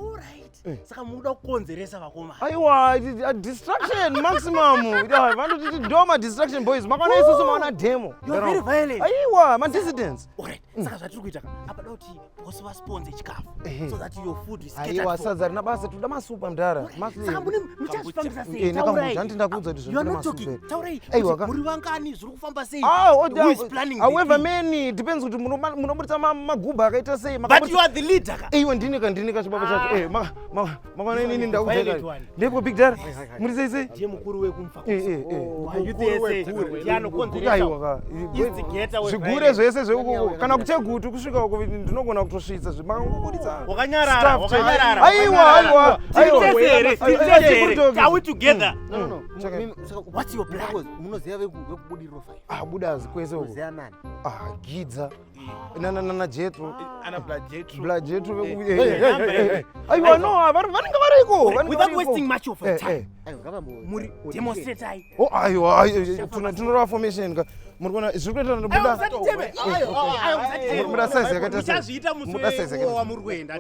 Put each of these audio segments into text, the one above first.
All right. Saka muda kukonzeresa vakoma. Aiwa, distraction maximum. Yeah, vanoti doma distraction boys. Makana isusu maana demo. You are very violent. Aiwa, my dissidents. All right. Saka zvatiri kuita apada kuti bosiva sponsor chikafu so that your food is catered Aiwa, for. sadza rina basa tuda masupa mdara. Saka mune muchazvifambisa sei? Taurai. Ndakudza kuti You are not talking. Taurai. Muri vangani zviri kufamba sei? Who is planning? However many depends kuti munobudisa magubha akaita sei. But you are the leader. Aiwa ndinika chibaba chacho. Makana nini ndakudza. Ndipo big dad. Muri sei? Ndiye mukuru wekumfa. Yanokonzeresa. Zvigure zvese zveuko kana kutegutu kusvika uko ndinogona kutosvitsa zvimangobuditsa. Wakanyarara. Aiwa. Are we together? No. What's your plan? Munoziva vekubudiriro 5. Buda kwese uko. Munoziva nani? Geza. Na Jetro. Ana Blood Jetro. Aiwa no, vanenge variko. Without wasting much of your time. Muri Demonstrate. Aiwa, tunorava formation ka. Muri kuona zviri kuita ndobuda. Muda size yakaita sei? Muchazviita musi wa muri kuenda.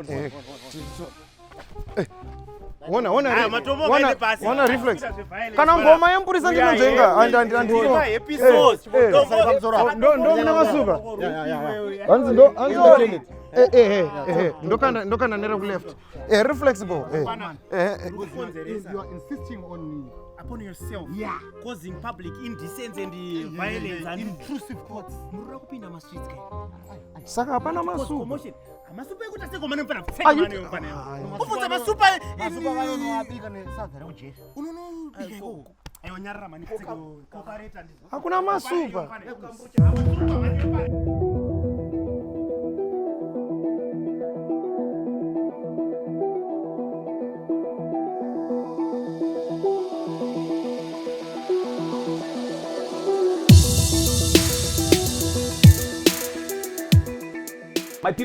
Wana reflex. Kana ngoma yempurisa ndinonzenga andandiro. Episodes. Ndo muna masuka. Anzi ndokanda nera ku left. Reflexible. You are insisting upon yourself. Yeah. Causing public indecency and violence and intrusive thoughts. Murira kupinda ma streets kai. Saka hapana masuka. Commotion. Amasupa ekuti asekomane mpana kupfeka mane yopane. Ufudza masupa. masupa vanobika nesadza rekujesu. Unonobika iko. Ayo nyarara mani kopareta ndizo. Hakuna masupa.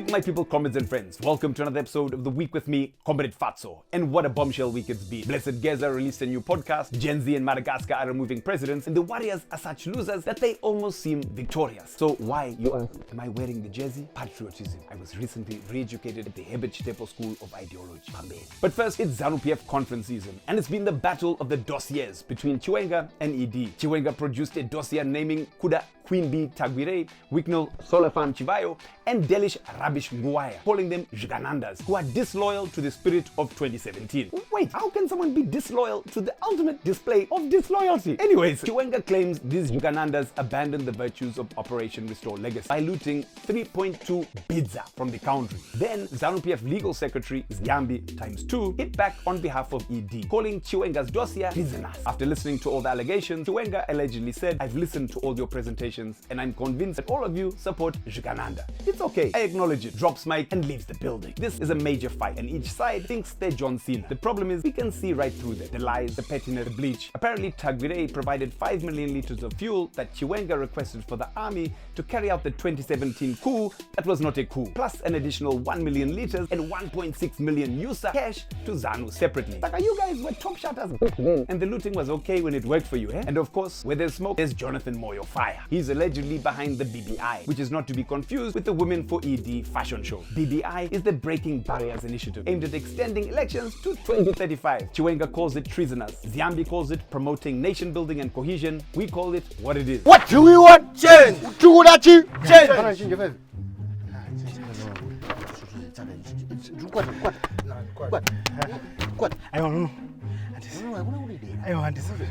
My people, comrades and friends, welcome to another episode of The Week with me, Comrade Fatso. And what a bombshell week it's been. Blessed Geza released a new podcast, Gen Z and Madagascar are removing presidents, and the Warriors are such losers that they almost seem victorious. So why, you ask, am I wearing the jersey? Patriotism. I was recently re-educated at the Herbert Chitepo School of Ideology. But first, it's Zanu PF conference season, and it's been the battle of the dossiers between Chiwenga and ED. Chiwenga produced a dossier naming Kuda Queen Bee Tagwire, Wicknell Solafan Chivayo, and Delish Rabish Nguaya, calling them Juganandas, who are disloyal to the spirit of 2017. Wait, how can someone be disloyal to the ultimate display of disloyalty? Anyways, Chiwenga claims these Juganandas abandoned the virtues of Operation Restore Legacy by looting 3.2 bidza from the country. Then, Zanu PF legal secretary Ziyambi ×2 hit back on behalf of ED, calling Chiwenga's dossier treasonous. After listening to all the allegations, Chiwenga allegedly said, "I've listened to all your presentations and I'm convinced that all of you support Jugananda. It's okay, I acknowledge it," drops mic and leaves the building. This is a major fight and each side thinks they're John Cena. The problem is we can see right through them. The lies, the pettiness, the bleach. Apparently Tagwire provided 5 million liters of fuel that Chiwenga requested for the army to carry out the 2017 coup that was not a coup, plus an additional 1 million liters and 1.6 million USA cash to Zanu separately. Like, you guys were top shotters and the looting was okay when it worked for you, eh? And of course, where there's smoke, there's Jonathan Moyo fire. He's allegedly behind the BBI, which is not to be confused with the Women for ED fashion show. BBI is the Breaking Barriers initiative aimed at extending elections to 2035. Chiwenga calls it treasonous. Ziyambi calls it promoting nation building and cohesion. We call it what it is. What do we want? Change. Change.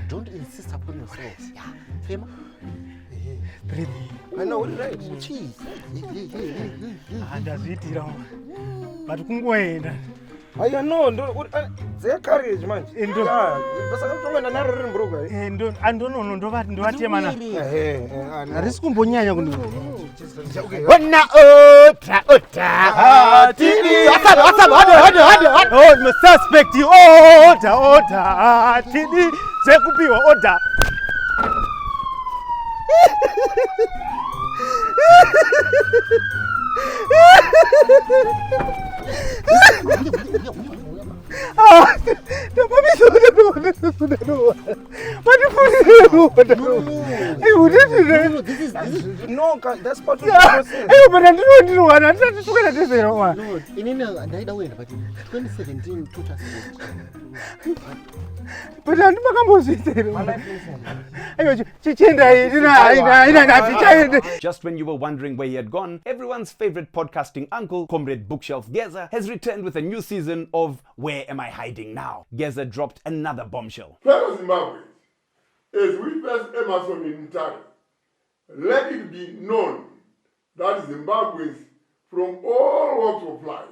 Don't insist upon yourself. Yeah. Fema? I know what it is. Cheese. Andazviitira. But kungoenda. I know. Their courage, man. Ndovatemana. Harisi kumbonyanya kundu. Oh, the suspect. Order. Tidi. Sekupiwa order. No, this is No, that's part of the process. but I don't know. I'm not talking about this. no. In another way, but 2017, 2017. But I'm not going to Just when you were wondering where he had gone, everyone's favorite podcasting uncle, Comrade Bookshelf Geza, has returned with a new season of Where Am I Hiding Now? Geza dropped another bombshell. Fellow Zimbabweans, as we first Emerson in Ntare, let it be known that Zimbabweans from all walks of life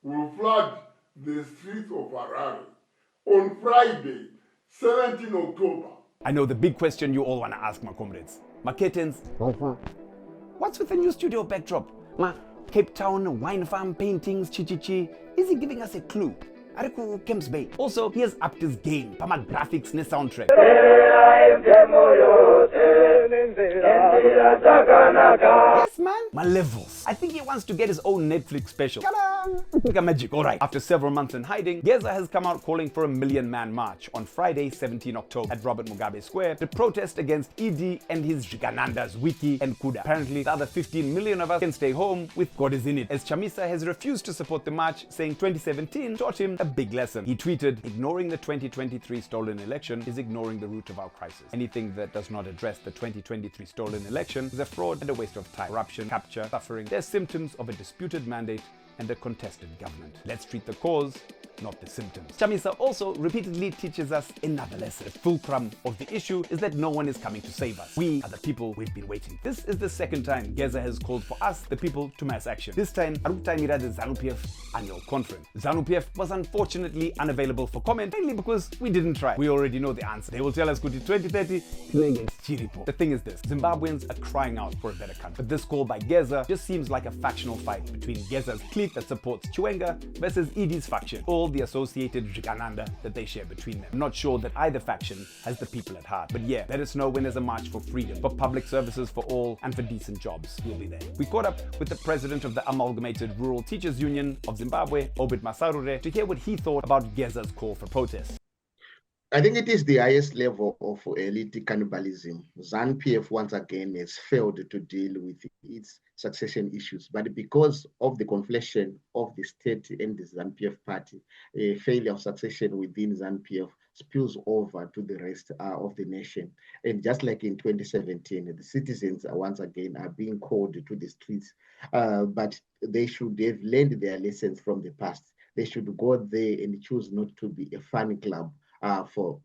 will flood the streets of Harare on Friday, 17 October. I know the big question you all want to ask, my comrades. Maketens, what's with the new studio backdrop? Cape Town, wine farm paintings, chi. Is he giving us a clue? Ariku Kemps Bay. Also, he has upped his game. Pama graphics ne soundtrack. Yes, man. My levels. I think he wants to get his own Netflix special. Magic. All right. After several months in hiding, Geza has come out calling for a 1 million man march on Friday, 17 October at Robert Mugabe Square to protest against ED and his Jiganandas, Wiki and Kuda. Apparently, the other 15 million of us can stay home with God is in it, as Chamisa has refused to support the march, saying 2017 taught him a big lesson. He tweeted, ignoring the 2023 stolen election is ignoring the root of our crisis. Anything that does not address the 2023 stolen election is a fraud and a waste of time. Corruption, capture, suffering, they're symptoms of a disputed mandate and a contested government. Let's treat the cause, not the symptoms. Chamisa also repeatedly teaches us another lesson. The fulcrum of the issue is that no one is coming to save us. We are the people we've been waiting. This is the second time Geza has called for us, the people, to mass action. This time, Arukutaimira the Zanu PF annual conference. Zanu PF was unfortunately unavailable for comment, mainly because we didn't try. We already know the answer. They will tell us good in 2030, Chiripo. The thing is this, Zimbabweans are crying out for a better country. But this call by Geza just seems like a factional fight between Geza's clique that supports Chiwenga versus ED's faction. All the associated Jigananda that they share between them. I'm not sure that either faction has the people at heart. But yeah, let us know when there's a march for freedom, for public services for all, and for decent jobs. We'll be there. We caught up with the president of the Amalgamated Rural Teachers Union of Zimbabwe, Obed Masarure, to hear what he thought about Geza's call for protest. I think it is the highest level of elite cannibalism. Zanu PF once again has failed to deal with its succession issues, but because of the conflation of the state and the Zanu PF party, a failure of succession within Zanu PF spills over to the rest of the nation. And just like in 2017, the citizens once again are being called to the streets, but they should have learned their lessons from the past. They should go there and choose not to be a fan club for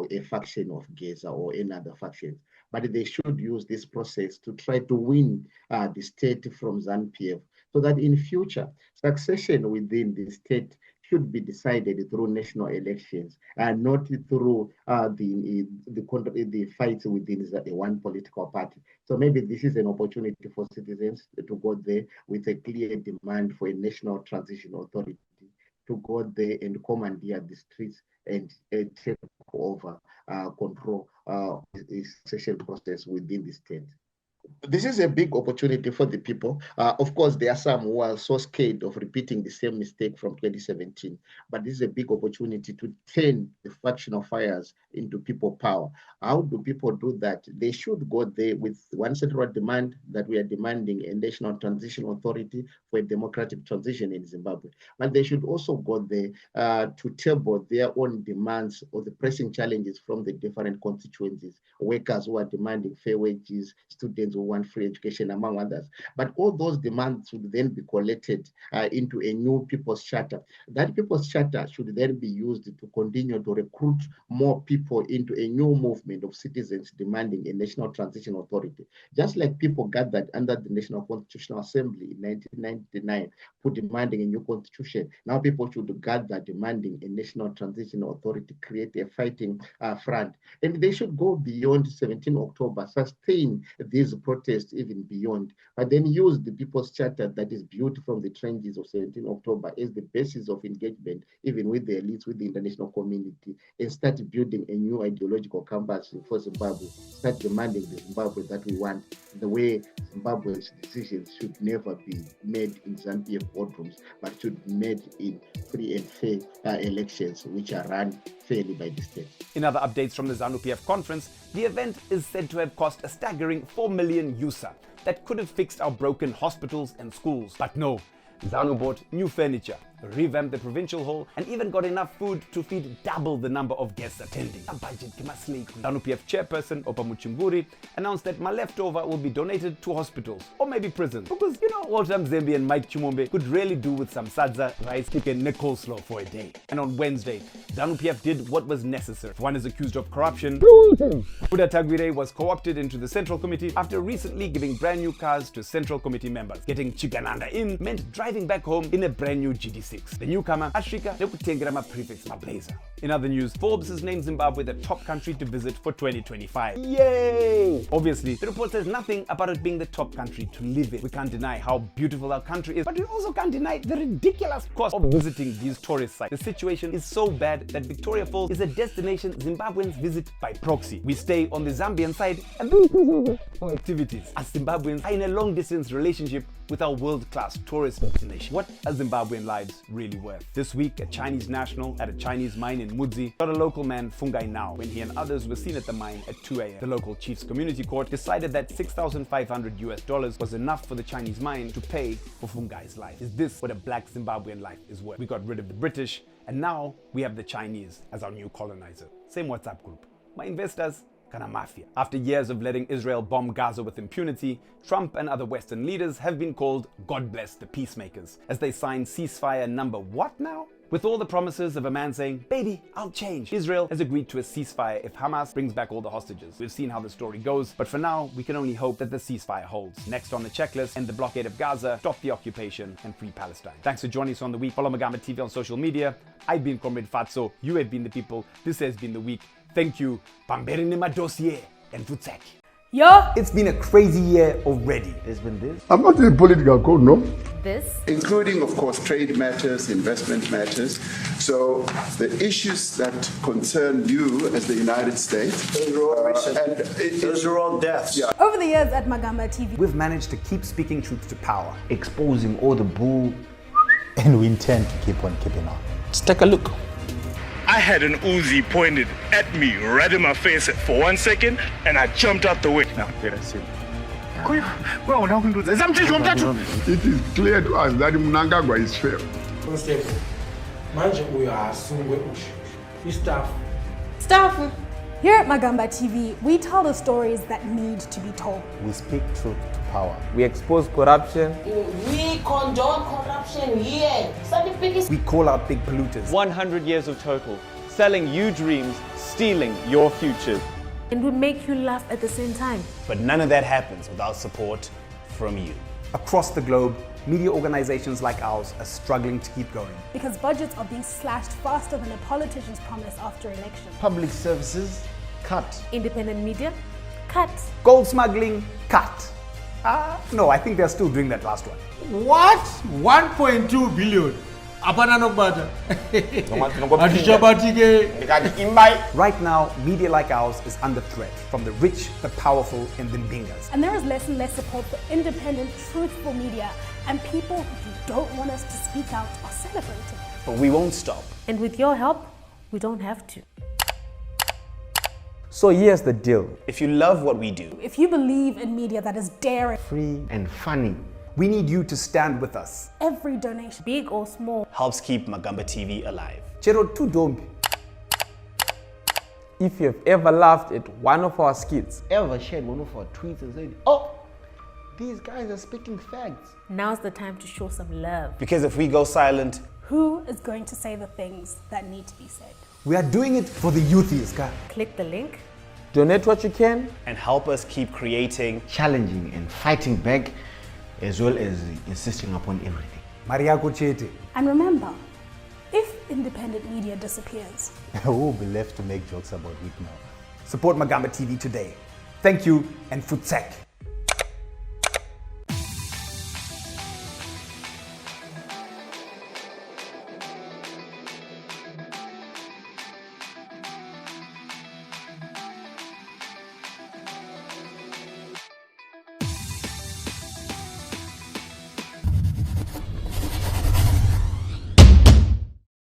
a faction of Geza or any other faction. But they should use this process to try to win the state from Zanu PF, so that in future, succession within the state should be decided through national elections and not through the fights within one political party. So maybe this is an opportunity for citizens to go there with a clear demand for a national transition authority to go there and commandeer the streets and take over control the succession process within the state. This is a big opportunity for the people. Of course, there are some who are so scared of repeating the same mistake from 2017, but this is a big opportunity to turn the factional fires into people power. How do people do that? They should go there with one central demand that we are demanding a national transition authority for a democratic transition in Zimbabwe. But they should also go there to table their own demands or the pressing challenges from the different constituencies, workers who are demanding fair wages, students who want free education, among others. But all those demands should then be collated into a new People's Charter. That People's Charter should then be used to continue to recruit more people into a new movement of citizens demanding a national transition authority. Just like people gathered under the National Constitutional Assembly in 1999 for demanding a new constitution, now people should gather demanding a national transition authority, create a fighting front. And they should go beyond 17 October, sustain these protests even beyond, but then use the People's Charter that is built from the trenches of 17 October as the basis of engagement, even with the elites, with the international community, and start building a new ideological canvas for Zimbabwe, start demanding the Zimbabwe that we want, the way Zimbabwe's decisions should never be made in Zanu PF boardrooms, but should be made in free and fair elections, which are run fairly by the state. In other updates from the Zanu PF conference, the event is said to have cost a staggering 4 million USA that could have fixed our broken hospitals and schools. But no, Zanu bought new furniture, revamped the provincial hall, and even got enough food to feed double the number of guests attending. A budget Zanu PF chairperson Opa Muchimburi announced that my leftover will be donated to hospitals or maybe prisons. Because Walter Mzembe and Mike Chumombe could really do with some sadza, rice, chicken, and coleslaw for a day. And on Wednesday, Zanu PF did what was necessary. One is accused of corruption. Buddha Tagwire was co-opted into the Central Committee after recently giving brand new cars to Central Committee members. Getting Chigananda in meant driving back home in a brand new GD6. The newcomer, Ashika, Lekutengirama prefix Mablazer. In other news, Forbes has named Zimbabwe the top country to visit for 2025. Yay! Obviously, the report says nothing about it being the top country to live in. We can't deny how beautiful our country is, but we also can't deny the ridiculous cost of visiting these tourist sites. The situation is so bad that Victoria Falls is a destination Zimbabweans visit by proxy. We stay on the Zambian side and for activities, as Zimbabweans are in a long-distance relationship with our world-class tourist destination. What are Zimbabwean lives really worth? This week, a Chinese national at a Chinese mine in Mudzi shot a local man, Fungai Now, when he and others were seen at the mine at 2 a.m. The local chief's community court decided that $6,500 US was enough for the Chinese mine to pay for Fungai's life. Is this what a black Zimbabwean life is worth? We got rid of the British, and now we have the Chinese as our new colonizer. Same WhatsApp group. My investors, Kana Mafia. After years of letting Israel bomb Gaza with impunity, Trump and other Western leaders have been called God bless the peacemakers as they sign ceasefire number what now? With all the promises of a man saying, baby, I'll change, Israel has agreed to a ceasefire if Hamas brings back all the hostages. We've seen how the story goes, but for now, we can only hope that the ceasefire holds. Next on the checklist, end the blockade of Gaza, stop the occupation, and free Palestine. Thanks for joining us on The Week. Follow Magamba TV on social media. I've been Comrade Fatso, you have been the people, this has been The Week. Thank you. Pamberi ma dossier and Futsek. Yo! It's been a crazy year already. There's been this. I'm not in political code, no? This. Including, of course, trade matters, investment matters. So the issues that concern you as the United States. Those are all deaths. Yeah. Over the years at Magamba TV, We've managed to keep speaking truth to power. Exposing all the bull. And we intend to keep on keeping on. Let's take a look. I had an Uzi pointed at me right in my face for 1 second, and I jumped out the way. Now, It is clear to us that Mnangagwa is fair. staff. Here at Magamba TV, we tell the stories that need to be told. We speak truth to power. We expose corruption. We condone corruption here. We call out big polluters. 100 years of total, selling you dreams, stealing your futures. And we make you laugh at the same time. But none of that happens without support from you. Across the globe, media organizations like ours are struggling to keep going. Because budgets are being slashed faster than a politician's promise after election. Public services, cut. Independent media, cut. Gold smuggling, cut. No, I think they're still doing that last one. What? 1.2 billion. Right now, media like ours is under threat from the rich, the powerful, and the mbingas. And there is less and less support for independent, truthful media, and people who don't want us to speak out are celebrating. But we won't stop. And with your help, we don't have to. So here's the deal. If you love what we do, If you believe in media that is daring, Free and funny. We need you to stand with us. every donation, big or small, helps keep Magamba TV alive. Chero tu dombi. If you've ever laughed at one of our skits, Ever shared one of our tweets and said, oh, these guys are speaking facts. now's the time to show some love. Because if we go silent, Who is going to say the things that need to be said? We are doing it for the youthies, ka. Click the link. donate what you can. and help us keep creating, Challenging and fighting back, as well as insisting upon everything. Mariako Chete. And remember, if independent media disappears, Who will be left to make jokes about it now? Support Magamba TV today. Thank you and Futsek.